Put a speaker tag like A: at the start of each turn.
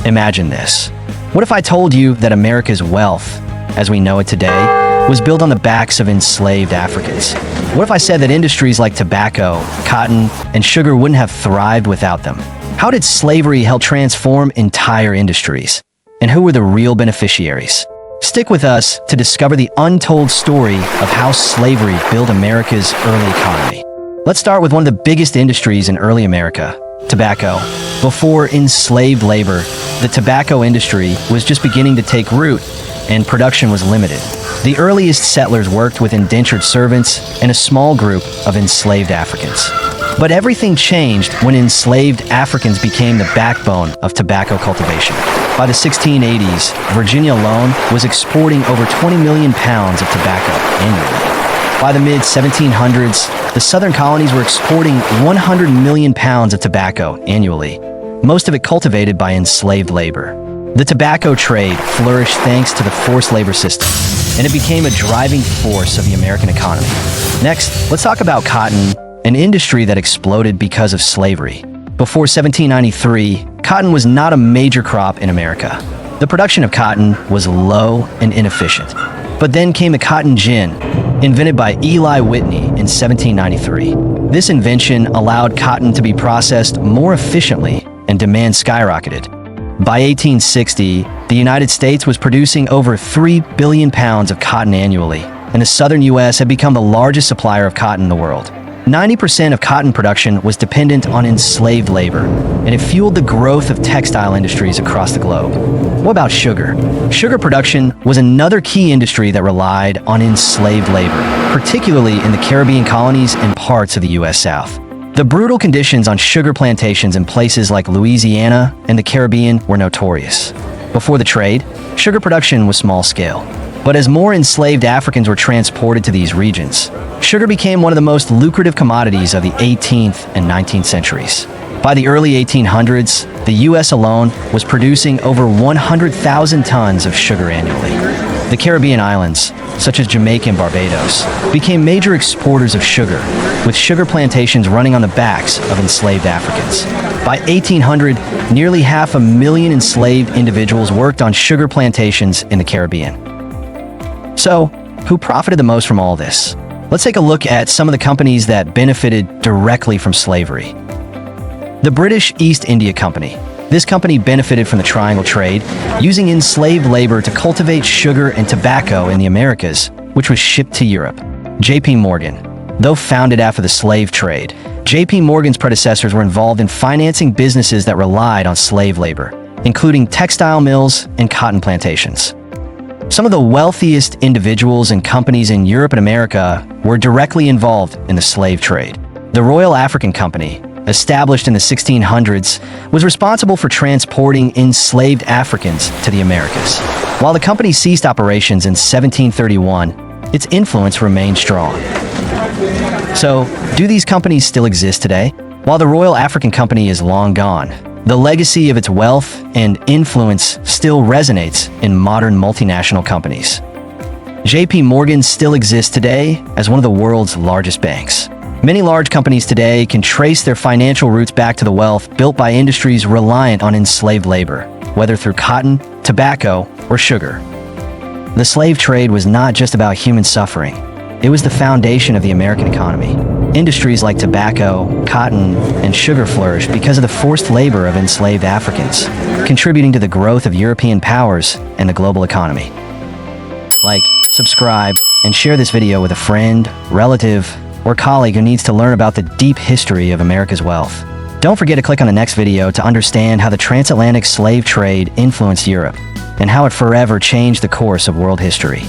A: Imagine this. What if I told you that America's wealth, as we know it today, was built on the backs of enslaved Africans? What if I said that industries like tobacco, cotton, and sugar wouldn't have thrived without them? How did slavery help transform entire industries? And who were the real beneficiaries? Stick with us to discover the untold story of how slavery built America's early economy. Let's start with one of the biggest industries in early America, tobacco. Before enslaved labor, the tobacco industry was just beginning to take root, and production was limited. The earliest settlers worked with indentured servants and a small group of enslaved Africans. But everything changed when enslaved Africans became the backbone of tobacco cultivation. By the 1680s, Virginia alone was exporting over 20 million pounds of tobacco annually. By the mid-1700s, the southern colonies were exporting 100 million pounds of tobacco annually, most of it cultivated by enslaved labor. The tobacco trade flourished thanks to the forced labor system, and it became a driving force of the American economy. Next, let's talk about cotton, an industry that exploded because of slavery. Before 1793, cotton was not a major crop in America. The production of cotton was low and inefficient. But then came the cotton gin, invented by Eli Whitney in 1793. This invention allowed cotton to be processed more efficiently, and demand skyrocketed. By 1860, the United States was producing over 3 billion pounds of cotton annually, and the southern U.S. had become the largest supplier of cotton in the world. 90% of cotton production was dependent on enslaved labor, and it fueled the growth of textile industries across the globe. What about sugar? Sugar production was another key industry that relied on enslaved labor, particularly in the Caribbean colonies and parts of the U.S. South. The brutal conditions on sugar plantations in places like Louisiana and the Caribbean were notorious. Before the trade, sugar production was small-scale. But as more enslaved Africans were transported to these regions, sugar became one of the most lucrative commodities of the 18th and 19th centuries. By the early 1800s, the U.S. alone was producing over 100,000 tons of sugar annually. The Caribbean islands, such as Jamaica and Barbados, became major exporters of sugar, with sugar plantations running on the backs of enslaved Africans. By 1800, nearly 500,000 enslaved individuals worked on sugar plantations in the Caribbean. So, who profited the most from all this? Let's take a look at some of the companies that benefited directly from slavery. The British East India Company. This company benefited from the triangle trade, using enslaved labor to cultivate sugar and tobacco in the Americas, which was shipped to Europe. J.P. Morgan. Though founded after the slave trade, J.P. Morgan's predecessors were involved in financing businesses that relied on slave labor, including textile mills and cotton plantations. Some of the wealthiest individuals and companies in Europe and America were directly involved in the slave trade. The Royal African Company, established in the 1600s, was responsible for transporting enslaved Africans to the Americas. While the company ceased operations in 1731, its influence remained strong. So, do these companies still exist today? While the Royal African Company is long gone, the legacy of its wealth and influence still resonates in modern multinational companies. J.P. Morgan still exists today as one of the world's largest banks. Many large companies today can trace their financial roots back to the wealth built by industries reliant on enslaved labor, whether through cotton, tobacco, or sugar. The slave trade was not just about human suffering. It was the foundation of the American economy. Industries like tobacco, cotton, and sugar flourished because of the forced labor of enslaved Africans, contributing to the growth of European powers and the global economy. Like, subscribe, and share this video with a friend, relative, or colleague who needs to learn about the deep history of America's wealth. Don't forget to click on the next video to understand how the transatlantic slave trade influenced Europe and how it forever changed the course of world history.